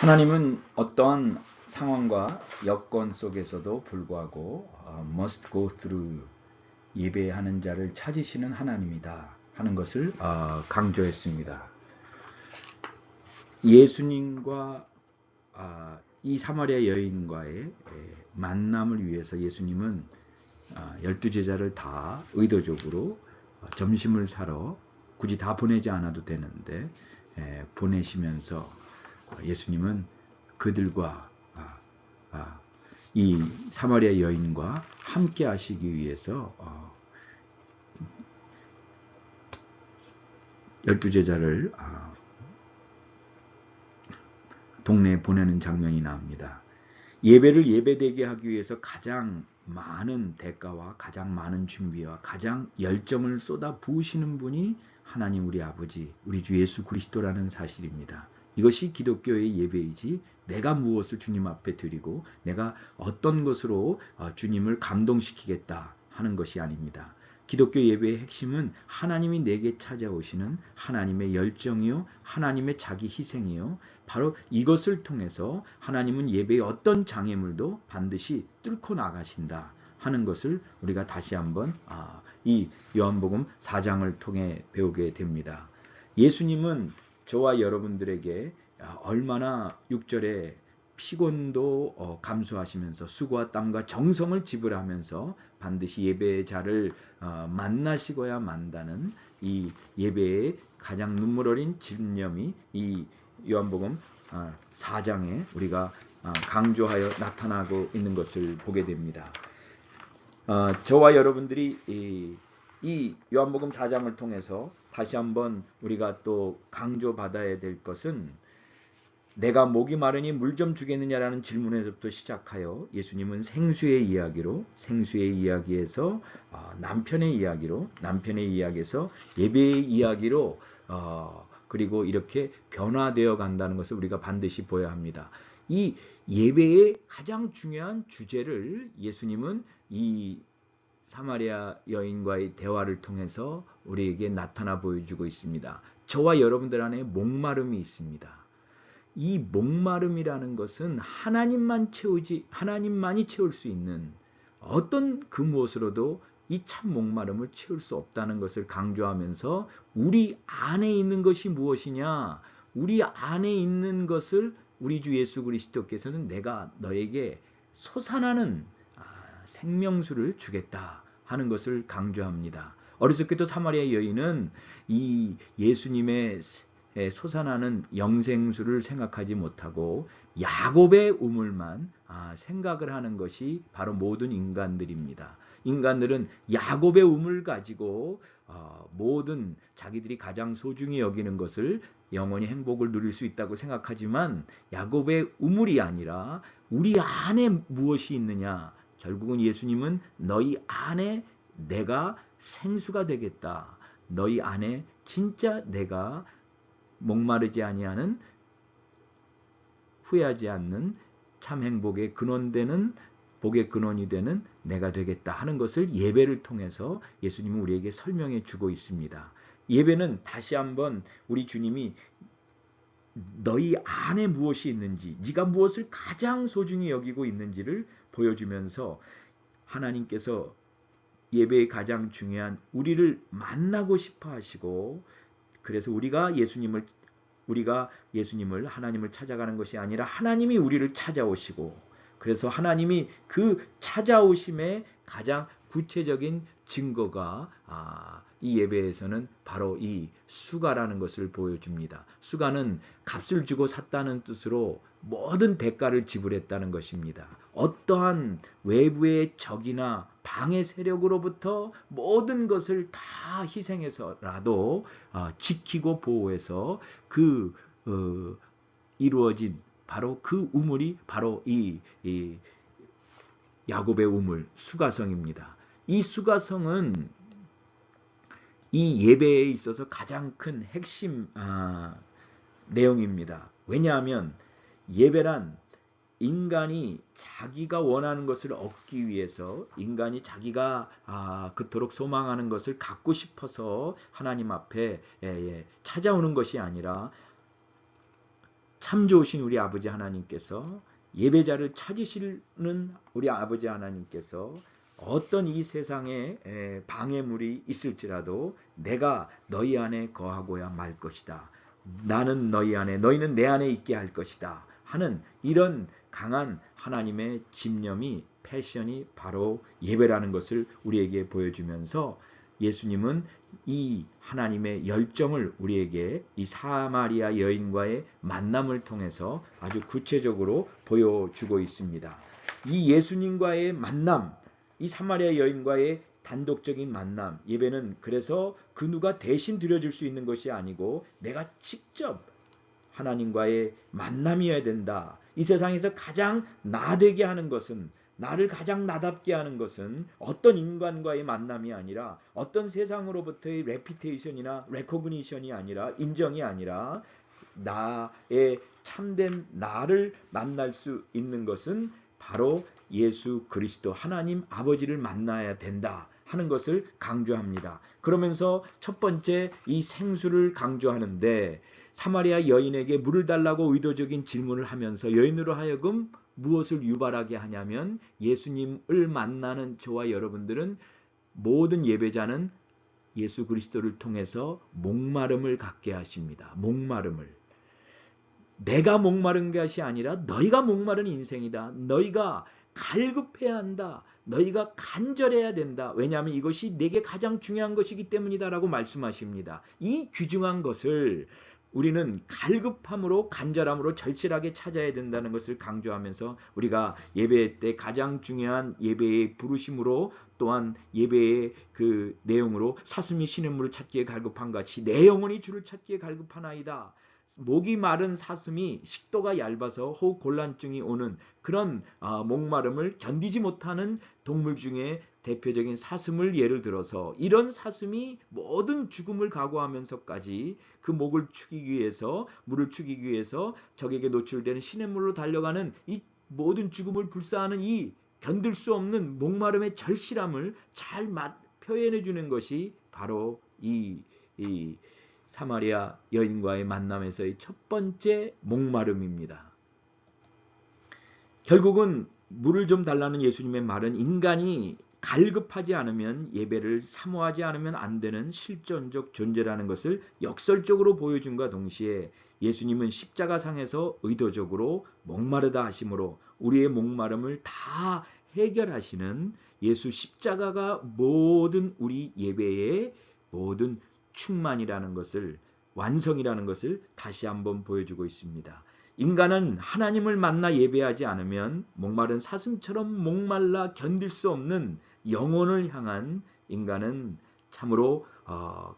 하나님은 어떠한 상황과 여건 속에서도 불구하고 must go through 예배하는 자를 찾으시는 하나님이다 하는 것을 강조했습니다. 예수님과 이 사마리아 여인과의 만남을 위해서 예수님은 12제자를 다 의도적으로 점심을 사러 굳이 다 보내지 않아도 되는데 보내시면서 예수님은 그들과 이 사마리아 여인과 함께 하시기 위해서 12제자를 동네에 보내는 장면이 나옵니다. 예배를 예배되게 하기 위해서 가장 많은 대가와 가장 많은 준비와 가장 열정을 쏟아 부으시는 분이 하나님 우리 아버지, 우리 주 예수 그리스도라는 사실입니다. 이것이 기독교의 예배이지 내가 무엇을 주님 앞에 드리고 내가 어떤 것으로 주님을 감동시키겠다 하는 것이 아닙니다. 기독교 예배의 핵심은 하나님이 내게 찾아오시는 하나님의 열정이요, 하나님의 자기 희생이요. 바로 이것을 통해서 하나님은 예배의 어떤 장애물도 반드시 뚫고 나가신다 하는 것을 우리가 다시 한번 이 요한복음 4장을 통해 배우게 됩니다. 예수님은 저와 여러분들에게 얼마나 6절에 피곤도 감수하시면서 수고와 땀과 정성을 지불하면서 반드시 예배의 자를 만나시고야 만다는 이 예배의 가장 눈물 어린 집념이 이 요한복음 4장에 우리가 강조하여 나타나고 있는 것을 보게 됩니다. 저와 여러분들이 이 요한복음 4장을 통해서 다시 한번 우리가 또 강조받아야 될 것은 내가 목이 마르니 물 좀 주겠느냐라는 질문에서부터 시작하여 예수님은 생수의 이야기에서 남편의 이야기에서 예배의 이야기로 그리고 이렇게 변화되어 간다는 것을 우리가 반드시 보아야 합니다. 이 예배의 가장 중요한 주제를 예수님은 이 사마리아 여인과의 대화를 통해서 우리에게 나타나 보여주고 있습니다. 저와 여러분들 안에 목마름이 있습니다. 이 목마름이라는 것은 하나님만이 채울 수 있는 어떤 그 무엇으로도 이 참 목마름을 채울 수 없다는 것을 강조하면서 우리 안에 있는 것이 무엇이냐? 우리 안에 있는 것을 우리 주 예수 그리스도께서는 내가 너에게 솟아나는 생명수를 주겠다 하는 것을 강조합니다. 어리석게도 사마리아 여인은 이 예수님의 솟아나는 영생수를 생각하지 못하고 야곱의 우물만 생각을 하는 것이 바로 모든 인간들입니다. 인간들은 야곱의 우물 가지고 모든 자기들이 가장 소중히 여기는 것을 영원히 행복을 누릴 수 있다고 생각하지만 야곱의 우물이 아니라 우리 안에 무엇이 있느냐? 결국은 예수님은 너희 안에 내가 생수가 되겠다. 너희 안에 진짜 내가 목마르지 아니하는 후회하지 않는 참 행복의 근원되는 복의 근원이 되는 내가 되겠다 하는 것을 예배를 통해서 예수님은 우리에게 설명해 주고 있습니다. 예배는 다시 한번 우리 주님이 너희 안에 무엇이 있는지, 네가 무엇을 가장 소중히 여기고 있는지를 보여주면서 하나님께서 예배의 가장 중요한 우리를 만나고 싶어 하시고 그래서 우리가 예수님을 하나님을 찾아가는 것이 아니라 하나님이 우리를 찾아오시고 그래서 하나님이 그 찾아오심의 가장 구체적인 증거가 이 예배에서는 바로 이 수가라는 것을 보여줍니다. 수가는 값을 주고 샀다는 뜻으로 모든 대가를 지불했다는 것입니다. 어떠한 외부의 적이나 방해 세력으로부터 모든 것을 다 희생해서라도 지키고 보호해서 그 이루어진 바로 그 우물이 바로 이 야곱의 우물 수가성입니다. 이 수가성은 이 예배에 있어서 가장 큰 핵심 내용입니다. 왜냐하면 예배란 인간이 자기가 원하는 것을 얻기 위해서 인간이 자기가 그토록 소망하는 것을 갖고 싶어서 하나님 앞에 찾아오는 것이 아니라 참 좋으신 우리 아버지 하나님께서 예배자를 찾으시는 우리 아버지 하나님께서 어떤 이 세상에 방해물이 있을지라도 내가 너희 안에 거하고야 말 것이다. 나는 너희 안에 너희는 내 안에 있게 할 것이다 하는 이런 강한 하나님의 집념이 패션이 바로 예배라는 것을 우리에게 보여주면서 예수님은 이 하나님의 열정을 우리에게 이 사마리아 여인과의 만남을 통해서 아주 구체적으로 보여주고 있습니다. 이 예수님과의 만남, 이 사마리아 여인과의 단독적인 만남, 예배는 그래서 그 누가 대신 드려줄 수 있는 것이 아니고 내가 직접 하나님과의 만남이어야 된다. 이 세상에서 가장 나되게 하는 것은, 나를 가장 나답게 하는 것은 어떤 인간과의 만남이 아니라 어떤 세상으로부터의 레피테이션이나 레코그니션이 아니라 인정이 아니라 나의 참된 나를 만날 수 있는 것은 바로 예수 그리스도 하나님 아버지를 만나야 된다 하는 것을 강조합니다. 그러면서 첫 번째 이 생수를 강조하는데 사마리아 여인에게 물을 달라고 의도적인 질문을 하면서 여인으로 하여금 무엇을 유발하게 하냐면 예수님을 만나는 저와 여러분들은 모든 예배자는 예수 그리스도를 통해서 목마름을 갖게 하십니다. 목마름을. 내가 목마른 것이 아니라 너희가 목마른 인생이다. 너희가 갈급해야 한다. 너희가 간절해야 된다. 왜냐하면 이것이 내게 가장 중요한 것이기 때문이다라고 말씀하십니다. 이 귀중한 것을 우리는 갈급함으로 간절함으로 절실하게 찾아야 된다는 것을 강조하면서 우리가 예배 때 가장 중요한 예배의 부르심으로 또한 예배의 그 내용으로 사슴이 시냇물을 찾기에 갈급한 같이 내 영혼이 주를 찾기에 갈급하나이다. 목이 마른 사슴이 식도가 얇아서 호흡 곤란증이 오는 그런 목마름을 견디지 못하는 동물 중에 대표적인 사슴을 예를 들어서 이런 사슴이 모든 죽음을 각오하면서까지 그 목을 축이기 위해서 물을 축이기 위해서 적에게 노출되는 시냇물로 달려가는 이 모든 죽음을 불사하는 이 견딜 수 없는 목마름의 절실함을 잘 표현해 주는 것이 바로 이 사마리아 여인과의 만남에서의 첫 번째 목마름입니다. 결국은 물을 좀 달라는 예수님의 말은 인간이 갈급하지 않으면 예배를 사모하지 않으면 안 되는 실존적 존재라는 것을 역설적으로 보여준과 동시에 예수님은 십자가상에서 의도적으로 목마르다 하심으로 우리의 목마름을 다 해결하시는 예수 십자가가 모든 우리 예배의 모든 충만이라는 것을 완성이라는 것을 다시 한번 보여주고 있습니다. 인간은 하나님을 만나 예배하지 않으면 목마른 사슴처럼 목말라 견딜 수 없는 영혼을 향한 인간은 참으로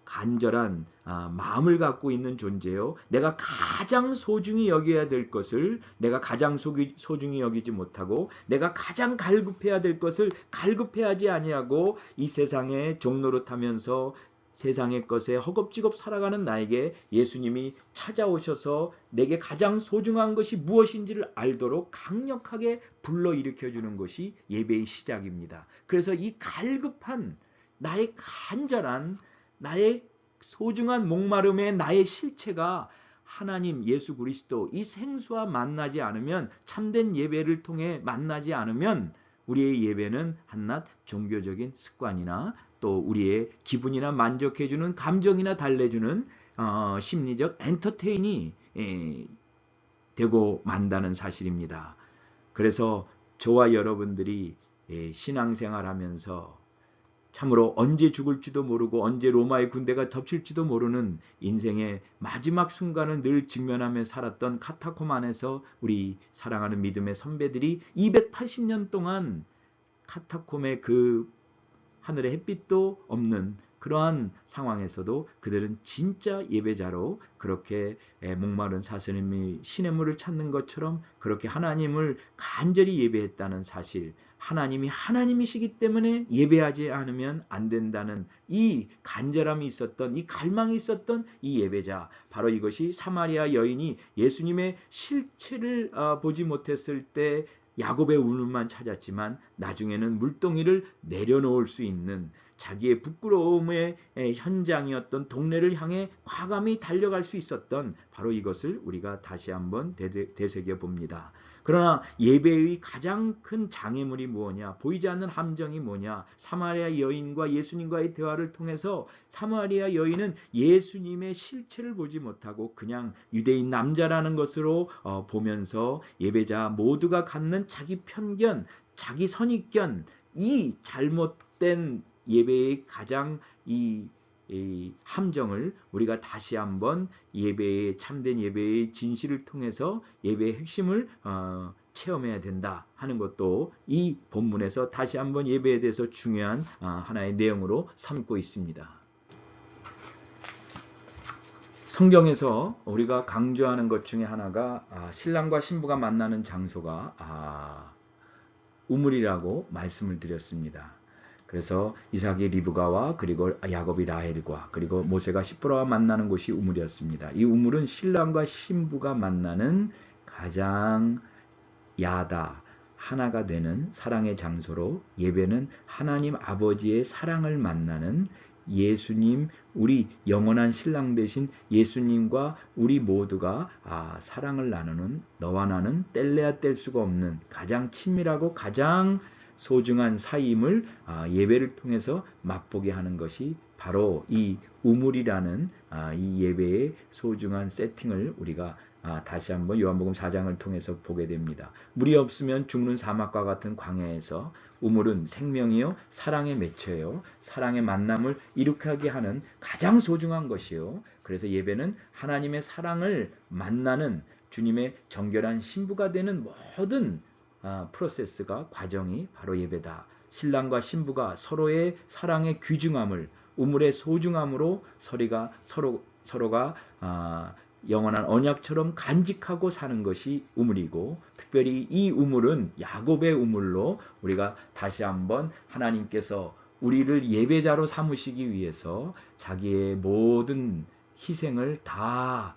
간절한 마음을 갖고 있는 존재요. 내가 가장 소중히 여겨야 될 것을 내가 가장 소중히 여기지 못하고 내가 가장 갈급해야 될 것을 갈급해하지 아니하고 이 세상에 종노릇하면서 세상의 것에 허겁지겁 살아가는 나에게 예수님이 찾아오셔서 내게 가장 소중한 것이 무엇인지를 알도록 강력하게 불러일으켜주는 것이 예배의 시작입니다. 그래서 이 갈급한 나의 간절한 나의 소중한 목마름의 나의 실체가 하나님 예수 그리스도 이 생수와 만나지 않으면 참된 예배를 통해 만나지 않으면 우리의 예배는 한낱 종교적인 습관이나 또 우리의 기분이나 만족해주는 감정이나 달래주는 심리적 엔터테인이 되고 만다는 사실입니다. 그래서 저와 여러분들이 신앙생활하면서 참으로 언제 죽을지도 모르고 언제 로마의 군대가 덮칠지도 모르는 인생의 마지막 순간을 늘 직면하며 살았던 카타콤 안에서 우리 사랑하는 믿음의 선배들이 280년 동안 카타콤의 그 하늘에 햇빛도 없는 그러한 상황에서도 그들은 진짜 예배자로 그렇게 목마른 사슴이 시냇물을 찾는 것처럼 그렇게 하나님을 간절히 예배했다는 사실, 하나님이 하나님이시기 때문에 예배하지 않으면 안 된다는 이 간절함이 있었던, 이 갈망이 있었던 이 예배자, 바로 이것이 사마리아 여인이 예수님의 실체를 보지 못했을 때 야곱의 울음만 찾았지만 나중에는 물동이를 내려놓을 수 있는 자기의 부끄러움의 현장이었던 동네를 향해 과감히 달려갈 수 있었던 바로 이것을 우리가 다시 한번 되새겨 봅니다. 그러나 예배의 가장 큰 장애물이 무엇이냐? 보이지 않는 함정이 뭐냐? 사마리아 여인과 예수님과의 대화를 통해서 사마리아 여인은 예수님의 실체를 보지 못하고 그냥 유대인 남자라는 것으로 보면서 예배자 모두가 갖는 자기 편견, 자기 선입견, 이 잘못된 예배의 가장 이 함정을 우리가 다시 한번 예배의 참된 예배의 진실을 통해서 예배의 핵심을 체험해야 된다 하는 것도 이 본문에서 다시 한번 예배에 대해서 중요한 하나의 내용으로 삼고 있습니다. 성경에서 우리가 강조하는 것 중에 하나가 신랑과 신부가 만나는 장소가 우물이라고 말씀을 드렸습니다. 그래서 이삭이 리브가와 그리고 야곱이 라헬과 그리고 모세가 시프라와 만나는 곳이 우물이었습니다. 이 우물은 신랑과 신부가 만나는 가장 하나가 되는 사랑의 장소로 예배는 하나님 아버지의 사랑을 만나는 예수님, 우리 영원한 신랑 되신 예수님과 우리 모두가 사랑을 나누는 너와 나는 뗄래야 뗄 수가 없는 가장 친밀하고 가장 소중한 사이임을 예배를 통해서 맛보게 하는 것이 바로 이 우물이라는 이 예배의 소중한 세팅을 우리가 다시 한번 요한복음 4장을 통해서 보게 됩니다. 물이 없으면 죽는 사막과 같은 광야에서 우물은 생명이요 사랑의 매체요 사랑의 만남을 이룩하게 하는 가장 소중한 것이요. 그래서 예배는 하나님의 사랑을 만나는 주님의 정결한 신부가 되는 모든 프로세스가 과정이 바로 예배다. 신랑과 신부가 서로의 사랑의 귀중함을 우물의 소중함으로 서로가 영원한 언약처럼 간직하고 사는 것이 우물이고 특별히 이 우물은 야곱의 우물로 우리가 다시 한번 하나님께서 우리를 예배자로 삼으시기 위해서 자기의 모든 희생을 다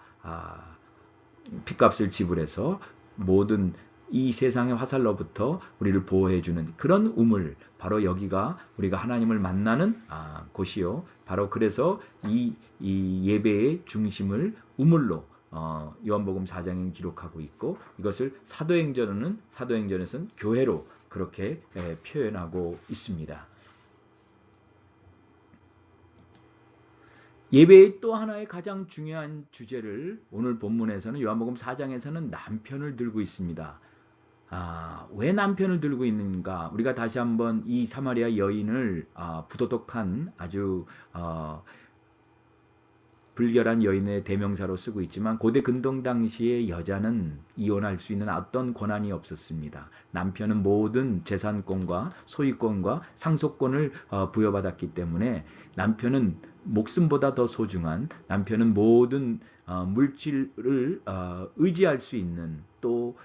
핏값을 지불해서 모든 이 세상의 화살로부터 우리를 보호해주는 그런 우물, 바로 여기가 우리가 하나님을 만나는 곳이요. 바로 그래서 이 예배의 중심을 우물로 요한복음 4장에 기록하고 있고 이것을 사도행전에서는 교회로 그렇게 표현하고 있습니다. 예배의 또 하나의 가장 중요한 주제를 오늘 본문에서는 요한복음 4장에서는 남편을 들고 있습니다. 왜 남편을 들고 있는가? 우리가 다시 한번 이 사마리아 여인을 부도덕한 아주 불결한 여인의 대명사로 쓰고 있지만 고대 근동 당시의 여자는 이혼할 수 있는 어떤 권한이 없었습니다. 남편은 모든 재산권과 소유권과 상속권을 부여받았기 때문에 남편은 목숨보다 더 소중한, 남편은 모든 물질을 의지할 수 있는, 또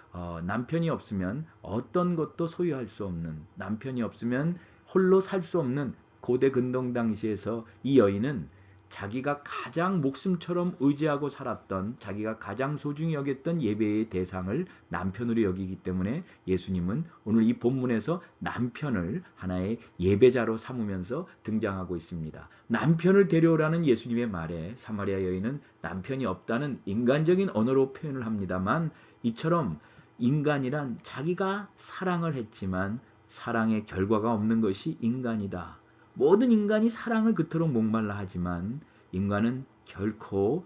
남편이 없으면 어떤 것도 소유할 수 없는, 남편이 없으면 홀로 살 수 없는 고대 근동 당시에서 이 여인은 자기가 가장 목숨처럼 의지하고 살았던, 자기가 가장 소중히 여겼던 예배의 대상을 남편으로 여기기 때문에 예수님은 오늘 이 본문에서 남편을 하나의 예배자로 삼으면서 등장하고 있습니다. 남편을 데려오라는 예수님의 말에 사마리아 여인은 남편이 없다는 인간적인 언어로 표현을 합니다만, 이처럼 인간이란 자기가 사랑을 했지만 사랑의 결과가 없는 것이 인간이다. 모든 인간이 사랑을 그토록 목말라 하지만 인간은 결코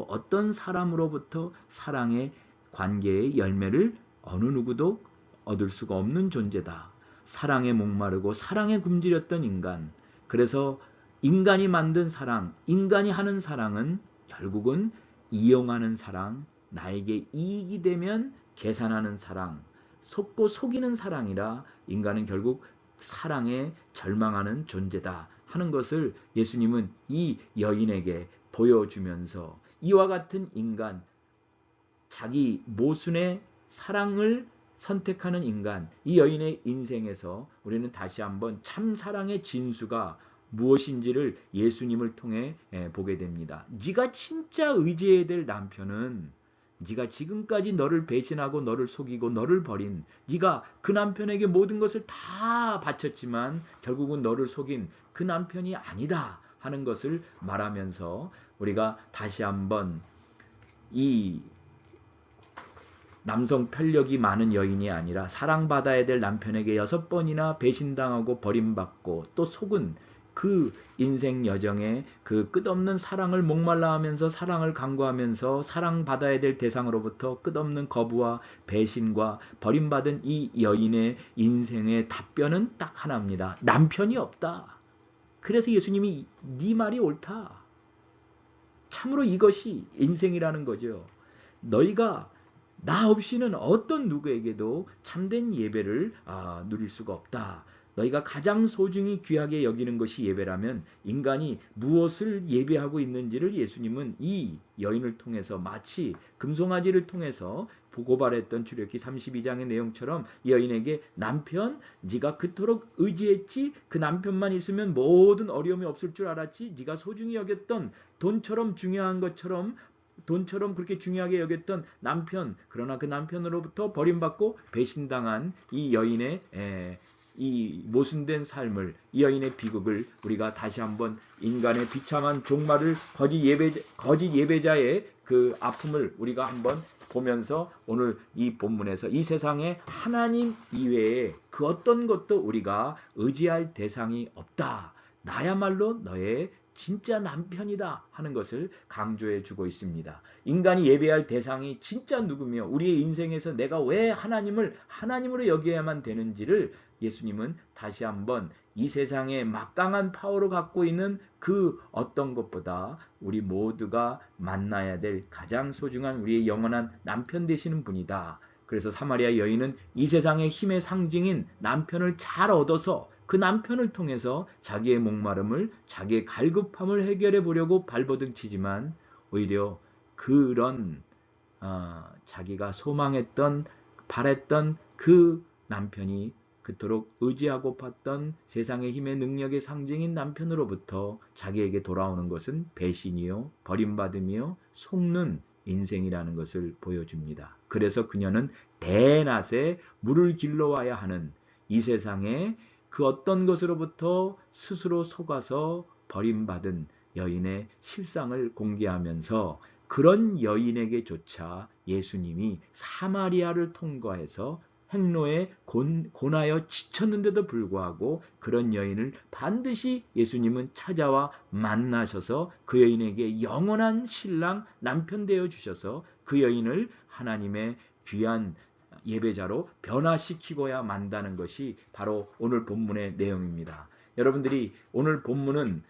어떤 사람으로부터 사랑의 관계의 열매를 어느 누구도 얻을 수가 없는 존재다. 사랑에 목마르고 사랑에 굶주렸던 인간. 그래서 인간이 만든 사랑, 인간이 하는 사랑은 결국은 이용하는 사랑, 나에게 이익이 되면 계산하는 사랑, 속고 속이는 사랑이라 인간은 결국 사랑에 절망하는 존재다 하는 것을 예수님은 이 여인에게 보여주면서 이와 같은 인간, 자기 모순의 사랑을 선택하는 인간, 이 여인의 인생에서 우리는 다시 한번 참 사랑의 진수가 무엇인지를 예수님을 통해 보게 됩니다. 네가 진짜 의지해야 될 남편은 네가 지금까지 너를 배신하고 너를 속이고 너를 버린, 네가 그 남편에게 모든 것을 다 바쳤지만 결국은 너를 속인 그 남편이 아니다 하는 것을 말하면서 우리가 다시 한번 이 남성 편력이 많은 여인이 아니라 사랑받아야 될 남편에게 6번이나 배신당하고 버림받고 또 속은 그 인생 여정에 그 끝없는 사랑을 목말라 하면서 사랑을 강구하면서 사랑받아야 될 대상으로부터 끝없는 거부와 배신과 버림받은 이 여인의 인생의 답변은 딱 하나입니다. 남편이 없다. 그래서 예수님이 네 말이 옳다. 참으로 이것이 인생이라는 거죠. 너희가 나 없이는 어떤 누구에게도 참된 예배를 누릴 수가 없다. 너희가 가장 소중히 귀하게 여기는 것이 예배라면 인간이 무엇을 예배하고 있는지를 예수님은 이 여인을 통해서 마치 금송아지를 통해서 고발했던 출애굽기 32장의 내용처럼 여인에게 남편 네가 그토록 의지했지 그 남편만 있으면 모든 어려움이 없을 줄 알았지 네가 소중히 여겼던 돈처럼 중요한 것처럼 돈처럼 그렇게 중요하게 여겼던 남편, 그러나 그 남편으로부터 버림받고 배신당한 이 여인의 이 모순된 삶을, 이 여인의 비극을 우리가 다시 한번 인간의 비참한 종말을 거짓 예배자의 그 아픔을 우리가 한번 보면서 오늘 이 본문에서 이 세상에 하나님 이외에 그 어떤 것도 우리가 의지할 대상이 없다. 나야말로 너의 진짜 남편이다 하는 것을 강조해 주고 있습니다. 인간이 예배할 대상이 진짜 누구며 우리의 인생에서 내가 왜 하나님을 하나님으로 여겨야만 되는지를 예수님은 다시 한번 이 세상에 막강한 파워를 갖고 있는 그 어떤 것보다 우리 모두가 만나야 될 가장 소중한 우리의 영원한 남편 되시는 분이다. 그래서 사마리아 여인은 이 세상의 힘의 상징인 남편을 잘 얻어서 그 남편을 통해서 자기의 목마름을, 자기의 갈급함을 해결해 보려고 발버둥치지만 오히려 그런 자기가 소망했던, 바랬던 그 남편이 그토록 의지하고 봤던 세상의 힘의 능력의 상징인 남편으로부터 자기에게 돌아오는 것은 배신이요, 버림받음이요, 속는 인생이라는 것을 보여줍니다. 그래서 그녀는 대낮에 물을 길러와야 하는 이 세상에 그 어떤 것으로부터 스스로 속아서 버림받은 여인의 실상을 공개하면서 그런 여인에게조차 예수님이 사마리아를 통과해서 행로에 고나여 지쳤는데도 불구하고 그런 여인을 반드시 예수님은 찾아와 만나셔서 그 여인에게 영원한 신랑 남편 되어 주셔서 그 여인을 하나님의 귀한 예배자로 변화시키고야 만다는 것이 바로 오늘 본문의 내용입니다. 여러분들이 오늘 본문은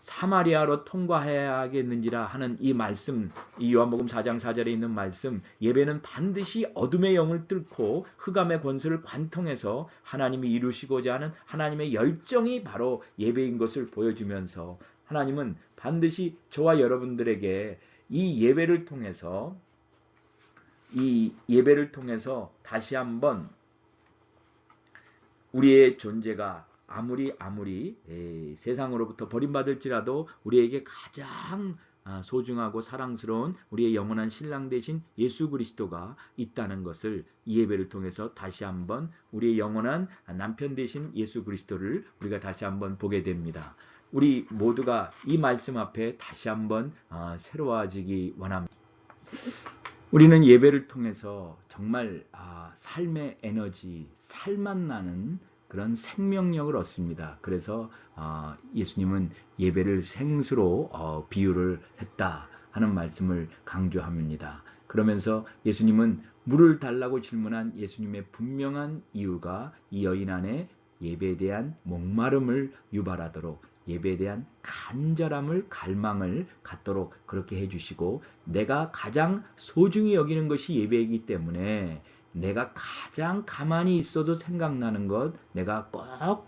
사마리아로 통과해야겠는지라 하는 이 말씀, 이 요한복음 4장 4절에 있는 말씀, 예배는 반드시 어둠의 영을 뚫고 흑암의 권세를 관통해서 하나님이 이루시고자 하는 하나님의 열정이 바로 예배인 것을 보여주면서 하나님은 반드시 저와 여러분들에게 이 예배를 통해서 다시 한번 우리의 존재가 아무리 세상으로부터 버림받을지라도 우리에게 가장 소중하고 사랑스러운 우리의 영원한 신랑 되신 예수 그리스도가 있다는 것을 이 예배를 통해서 다시 한번 우리의 영원한 남편 되신 예수 그리스도를 우리가 다시 한번 보게 됩니다. 우리 모두가 이 말씀 앞에 다시 한번 새로워지기 원합니다. 우리는 예배를 통해서 정말 삶의 에너지, 살맛 나는 그런 생명력을 얻습니다. 그래서 예수님은 예배를 생수로 비유를 했다 하는 말씀을 강조합니다. 그러면서 예수님은 물을 달라고 질문한 예수님의 분명한 이유가 이 여인 안에 예배에 대한 목마름을 유발하도록 예배에 대한 간절함을 갈망을 갖도록 그렇게 해주시고 내가 가장 소중히 여기는 것이 예배이기 때문에 내가 가장 가만히 있어도 생각나는 것, 내가 꼭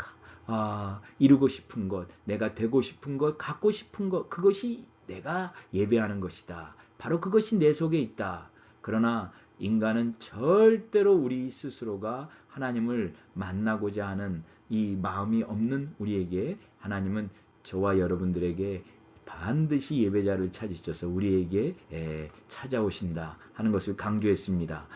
이루고 싶은 것, 내가 되고 싶은 것, 갖고 싶은 것, 그것이 내가 예배하는 것이다. 바로 그것이 내 속에 있다. 그러나 인간은 절대로 우리 스스로가 하나님을 만나고자 하는 이 마음이 없는 우리에게 하나님은 저와 여러분들에게 반드시 예배자를 찾으셔서 우리에게 찾아오신다 하는 것을 강조했습니다.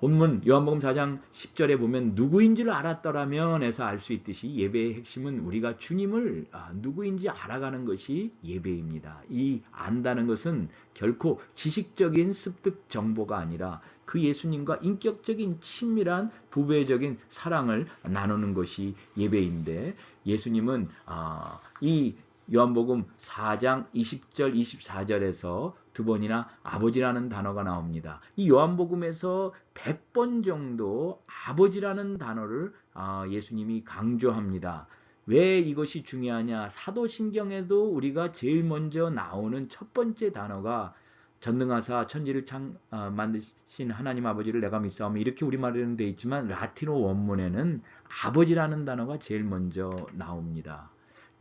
본문 요한복음 4장 10절에 보면 누구인지를 알았더라면 에서 알 수 있듯이 예배의 핵심은 우리가 주님을 누구인지 알아가는 것이 예배입니다. 이 안다는 것은 결코 지식적인 습득 정보가 아니라 그 예수님과 인격적인 친밀한 부부애적인 사랑을 나누는 것이 예배인데, 예수님은 이 요한복음 4장 20절 24절에서 두 번이나 아버지라는 단어가 나옵니다. 이 요한복음에서 100번 정도 아버지라는 단어를 예수님이 강조합니다. 왜 이것이 중요하냐? 사도신경에도 우리가 제일 먼저 나오는 첫 번째 단어가 전능하사 천지를 만드신 하나님 아버지를 내가 믿사오며, 이렇게 우리말에는 되어 있지만 라틴어 원문에는 아버지라는 단어가 제일 먼저 나옵니다.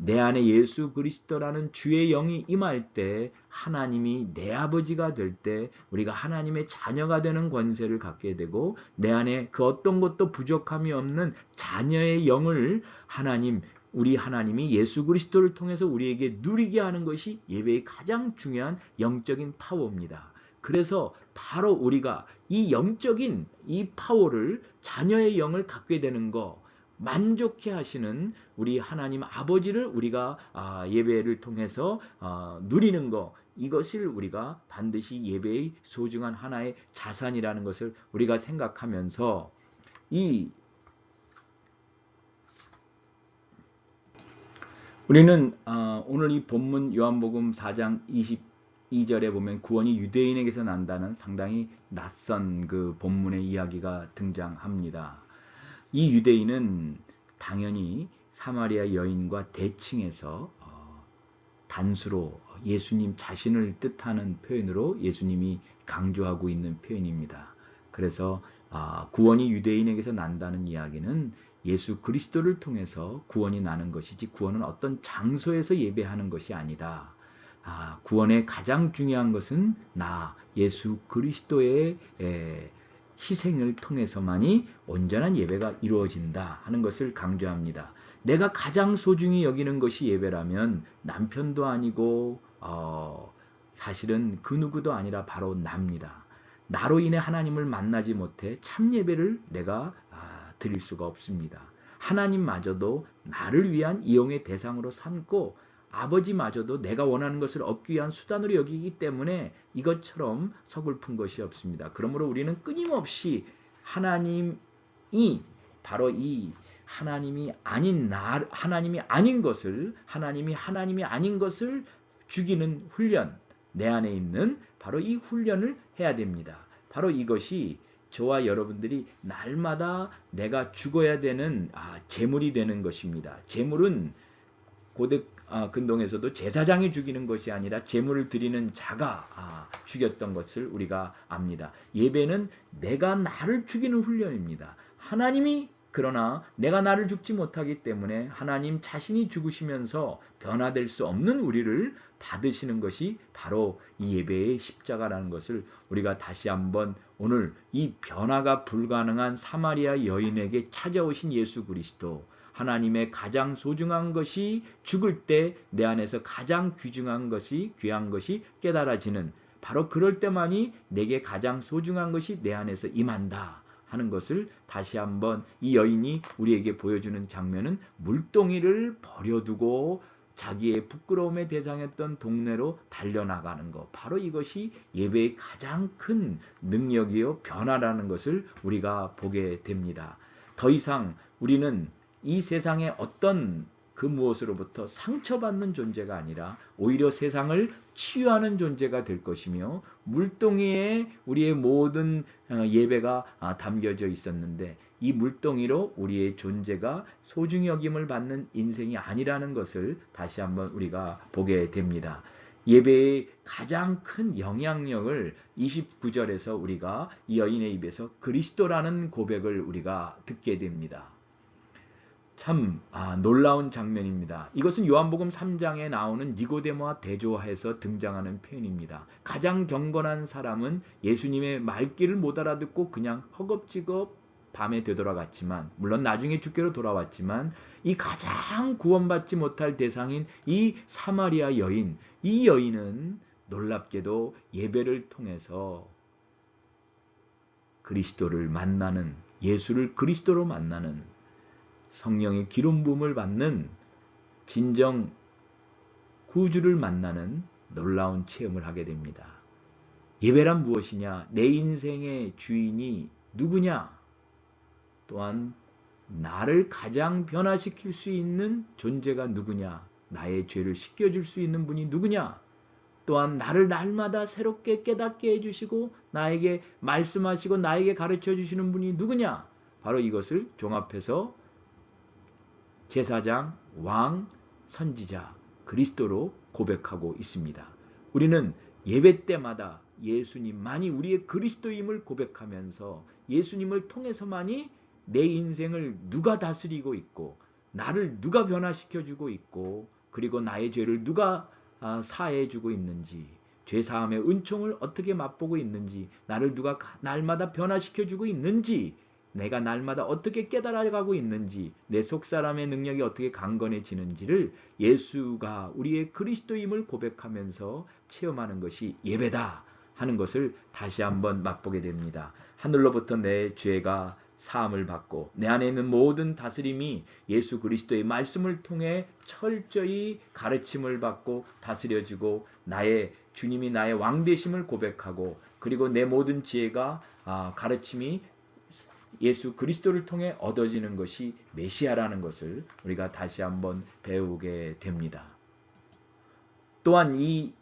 내 안에 예수 그리스도라는 주의 영이 임할 때, 하나님이 내 아버지가 될 때 우리가 하나님의 자녀가 되는 권세를 갖게 되고, 내 안에 그 어떤 것도 부족함이 없는 자녀의 영을 우리 하나님이 예수 그리스도를 통해서 우리에게 누리게 하는 것이 예배의 가장 중요한 영적인 파워입니다. 그래서 바로 우리가 이 영적인 이 파워를, 자녀의 영을 갖게 되는 거, 만족해 하시는 우리 하나님 아버지를 우리가 예배를 통해서 누리는 것, 이것을 우리가 반드시 예배의 소중한 하나의 자산이라는 것을 우리가 생각하면서, 우리는 오늘 이 본문 요한복음 4장 22절에 보면 구원이 유대인에게서 난다는 상당히 낯선 그 본문의 이야기가 등장합니다. 이 유대인은 당연히 사마리아 여인과 대칭해서 단수로 예수님 자신을 뜻하는 표현으로 예수님이 강조하고 있는 표현입니다. 그래서 구원이 유대인에게서 난다는 이야기는 예수 그리스도를 통해서 구원이 나는 것이지, 구원은 어떤 장소에서 예배하는 것이 아니다. 구원의 가장 중요한 것은 예수 그리스도의 희생을 통해서만이 온전한 예배가 이루어진다 하는 것을 강조합니다. 내가 가장 소중히 여기는 것이 예배라면 남편도 아니고 사실은 그 누구도 아니라 바로 나입니다. 나로 인해 하나님을 만나지 못해 참 예배를 내가 드릴 수가 없습니다. 하나님마저도 나를 위한 이용의 대상으로 삼고, 아버지마저도 내가 원하는 것을 얻기 위한 수단으로 여기기 때문에 이것처럼 서글픈 것이 없습니다. 그러므로 우리는 끊임없이 하나님이 바로 이 하나님이 아닌 하나님이 아닌 것을 죽이는 훈련, 내 안에 있는 바로 이 훈련을 해야 됩니다. 바로 이것이 저와 여러분들이 날마다 내가 죽어야 되는 제물이 되는 것입니다. 제물은 고대 근동에서도 제사장이 죽이는 것이 아니라 제물을 드리는 자가 죽였던 것을 우리가 압니다. 예배는 내가 나를 죽이는 훈련입니다. 그러나 내가 나를 죽지 못하기 때문에 하나님 자신이 죽으시면서 변화될 수 없는 우리를 받으시는 것이 바로 이 예배의 십자가라는 것을 우리가 다시 한번, 오늘 이 변화가 불가능한 사마리아 여인에게 찾아오신 예수 그리스도, 하나님의 가장 소중한 것이 죽을 때 내 안에서 가장 귀한 것이 깨달아지는, 바로 그럴 때만이 내게 가장 소중한 것이 내 안에서 임한다 하는 것을 다시 한번 이 여인이 우리에게 보여주는 장면은, 물동이를 버려두고 자기의 부끄러움의 대상이었던 동네로 달려나가는 것, 바로 이것이 예배의 가장 큰 능력이요 변화라는 것을 우리가 보게 됩니다. 더 이상 우리는 이 세상의 어떤 그 무엇으로부터 상처받는 존재가 아니라 오히려 세상을 치유하는 존재가 될 것이며, 물동이에 우리의 모든 예배가 담겨져 있었는데, 이 물동이로 우리의 존재가 소중히 여김을 받는 인생이 아니라는 것을 다시 한번 우리가 보게 됩니다. 예배의 가장 큰 영향력을 29절에서 우리가 이 여인의 입에서 그리스도라는 고백을 우리가 듣게 됩니다. 참 놀라운 장면입니다. 이것은 요한복음 3장에 나오는 니고데모와 대조해서 등장하는 표현입니다. 가장 경건한 사람은 예수님의 말귀를 못 알아듣고 그냥 허겁지겁 밤에 되돌아갔지만, 물론 나중에 주께로 돌아왔지만, 이 가장 구원받지 못할 대상인 이 사마리아 여인, 이 여인은 놀랍게도 예배를 통해서 그리스도를 만나는, 예수를 그리스도로 만나는, 성령의 기름 부음을 받는, 진정 구주를 만나는 놀라운 체험을 하게 됩니다. 예배란 무엇이냐? 내 인생의 주인이 누구냐? 또한 나를 가장 변화시킬 수 있는 존재가 누구냐? 나의 죄를 씻겨줄 수 있는 분이 누구냐? 또한 나를 날마다 새롭게 깨닫게 해주시고 나에게 말씀하시고 나에게 가르쳐 주시는 분이 누구냐? 바로 이것을 종합해서 제사장, 왕, 선지자, 그리스도로 고백하고 있습니다. 우리는 예배 때마다 예수님만이 우리의 그리스도임을 고백하면서 예수님을 통해서만이 내 인생을 누가 다스리고 있고 나를 누가 변화시켜주고 있고 그리고 나의 죄를 누가 사해주고 있는지, 죄사함의 은총을 어떻게 맛보고 있는지, 나를 누가 날마다 변화시켜주고 있는지, 내가 날마다 어떻게 깨달아가고 있는지, 내 속사람의 능력이 어떻게 강건해지는지를 예수가 우리의 그리스도임을 고백하면서 체험하는 것이 예배다 하는 것을 다시 한번 맛보게 됩니다. 하늘로부터 내 죄가 사함을 받고 내 안에 있는 모든 다스림이 예수 그리스도의 말씀을 통해 철저히 가르침을 받고 다스려지고 나의 주님이 나의 왕 되심을 고백하고 그리고 내 모든 지혜가 가르침이 예수 그리스도를 통해 얻어지는 것이 메시아라는 것을 우리가 다시 한번 배우게 됩니다. 또한 이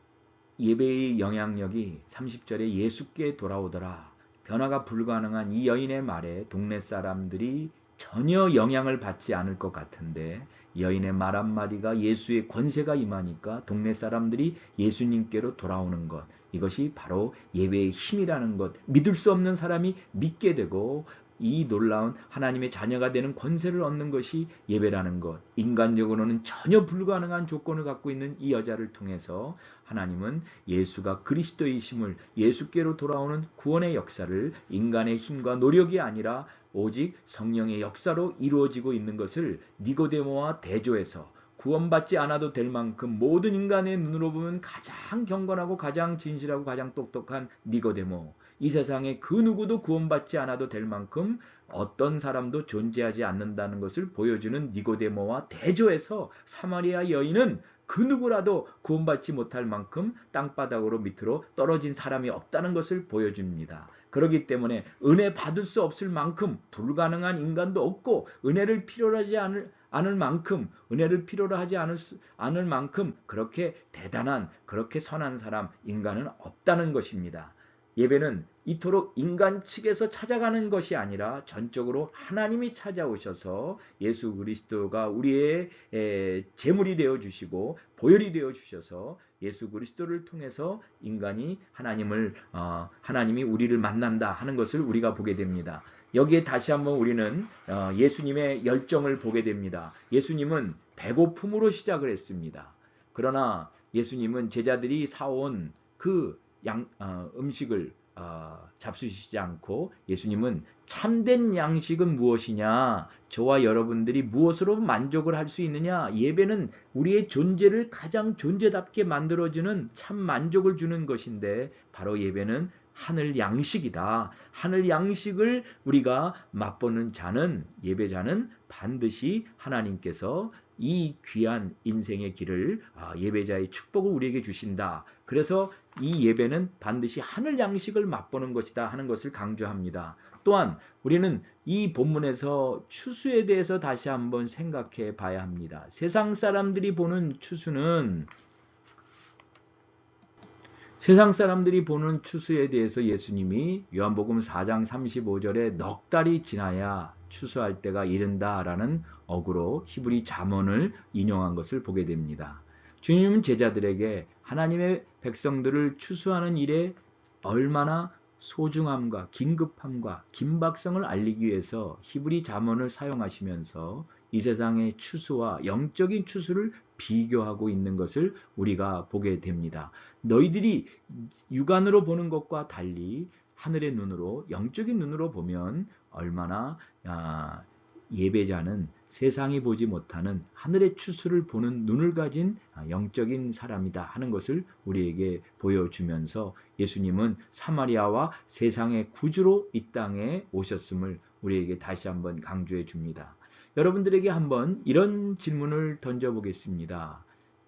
예배의 영향력이 30절에 예수께 돌아오더라. 변화가 불가능한 이 여인의 말에 동네 사람들이 전혀 영향을 받지 않을 것 같은데 여인의 말 한마디가 예수의 권세가 임하니까 동네 사람들이 예수님께로 돌아오는 것, 이것이 바로 예배의 힘이라는 것, 믿을 수 없는 사람이 믿게 되고 이 놀라운 하나님의 자녀가 되는 권세를 얻는 것이 예배라는 것, 인간적으로는 전혀 불가능한 조건을 갖고 있는 이 여자를 통해서 하나님은 예수가 그리스도이심을, 예수께로 돌아오는 구원의 역사를 인간의 힘과 노력이 아니라 오직 성령의 역사로 이루어지고 있는 것을 니고데모와 대조해서 구원받지 않아도 될 만큼 모든 인간의 눈으로 보면 가장 경건하고 가장 진실하고 가장 똑똑한 니고데모, 이 세상에 그 누구도 구원받지 않아도 될 만큼 어떤 사람도 존재하지 않는다는 것을 보여주는 니고데모와 대조해서 사마리아 여인은 그 누구라도 구원받지 못할 만큼 땅바닥으로 밑으로 떨어진 사람이 없다는 것을 보여줍니다. 그렇기 때문에 은혜 받을 수 없을 만큼 불가능한 인간도 없고 은혜를 필요로 하지 않을 만큼, 은혜를 필요로 하지 않을 만큼 그렇게 대단한, 그렇게 선한 사람, 인간은 없다는 것입니다. 예배는 이토록 인간 측에서 찾아가는 것이 아니라 전적으로 하나님이 찾아오셔서 예수 그리스도가 우리의 제물이 되어 주시고 보혈이 되어 주셔서 예수 그리스도를 통해서 인간이 하나님이 우리를 만난다 하는 것을 우리가 보게 됩니다. 여기에 다시 한번 우리는 예수님의 열정을 보게 됩니다. 예수님은 배고픔으로 시작을 했습니다. 그러나 예수님은 제자들이 사온 그 음식을 잡수시지 않고 예수님은 참된 양식은 무엇이냐, 저와 여러분들이 무엇으로 만족을 할 수 있느냐, 예배는 우리의 존재를 가장 존재답게 만들어주는 참 만족을 주는 것인데 바로 예배는 하늘 양식이다. 하늘 양식을 우리가 맛보는 자는, 예배자는 반드시 하나님께서 이 귀한 인생의 길을, 예배자의 축복을 우리에게 주신다. 그래서 이 예배는 반드시 하늘 양식을 맛보는 것이다 하는 것을 강조합니다. 또한 우리는 이 본문에서 추수에 대해서 다시 한번 생각해 봐야 합니다. 세상 사람들이 보는 추수는, 세상 사람들이 보는 추수에 대해서 예수님이 요한복음 4장 35절에 넉 달이 지나야 추수할 때가 이른다라는 어구로 히브리 잠언을 인용한 것을 보게 됩니다. 주님은 제자들에게 하나님의 백성들을 추수하는 일에 얼마나 소중함과 긴급함과 긴박성을 알리기 위해서 히브리 잠언을 사용하시면서 이 세상의 추수와 영적인 추수를 비교하고 있는 것을 우리가 보게 됩니다. 너희들이 육안으로 보는 것과 달리 하늘의 눈으로, 영적인 눈으로 보면 얼마나 예배자는 세상이 보지 못하는 하늘의 추수를 보는 눈을 가진 영적인 사람이다 하는 것을 우리에게 보여주면서 예수님은 사마리아와 세상의 구주로 이 땅에 오셨음을 우리에게 다시 한번 강조해 줍니다. 여러분들에게 한번 이런 질문을 던져보겠습니다.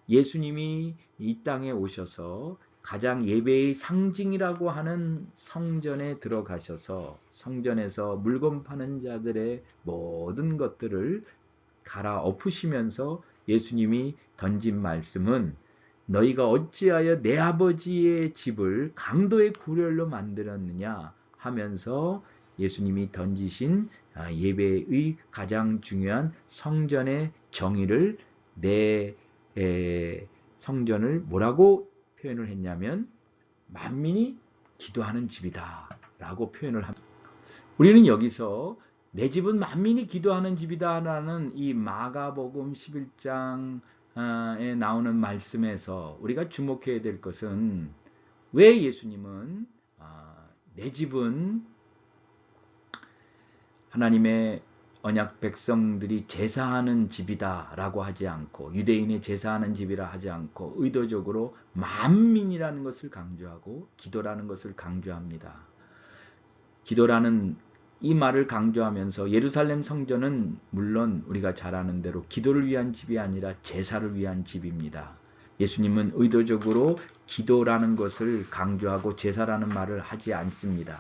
예수님이 이 땅에 오셔서 가장 예배의 상징이라고 하는 성전에 들어가셔서 성전에서 물건 파는 자들의 모든 것들을 갈아엎으시면서 예수님이 던진 말씀은 너희가 어찌하여 내 아버지의 집을 강도의 구렬로 만들었느냐 하면서 예수님이 던지신 예배의 가장 중요한 성전의 정의를 내 성전을 뭐라고 표현을 했냐면 만민이 기도하는 집이다 라고 표현을 합니다. 우리는 여기서 내 집은 만민이 기도하는 집이다 라는 이 마가복음 11장에 나오는 말씀에서 우리가 주목해야 될 것은 왜 예수님은 내 집은 하나님의 언약 백성들이 제사하는 집이다 라고 하지 않고 유대인의 제사하는 집이라 하지 않고 의도적으로 만민이라는 것을 강조하고 기도라는 것을 강조합니다. 기도라는 이 말을 강조하면서 예루살렘 성전은 물론 우리가 잘 아는 대로 기도를 위한 집이 아니라 제사를 위한 집입니다. 예수님은 의도적으로 기도라는 것을 강조하고 제사라는 말을 하지 않습니다.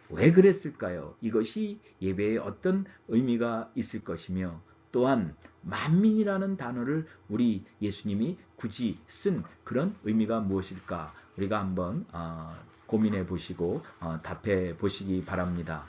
왜 그랬을까요? 이것이 예배에 어떤 의미가 있을 것이며 또한 만민이라는 단어를 우리 예수님이 굳이 쓴 그런 의미가 무엇일까? 우리가 한번 고민해 보시고 답해 보시기 바랍니다.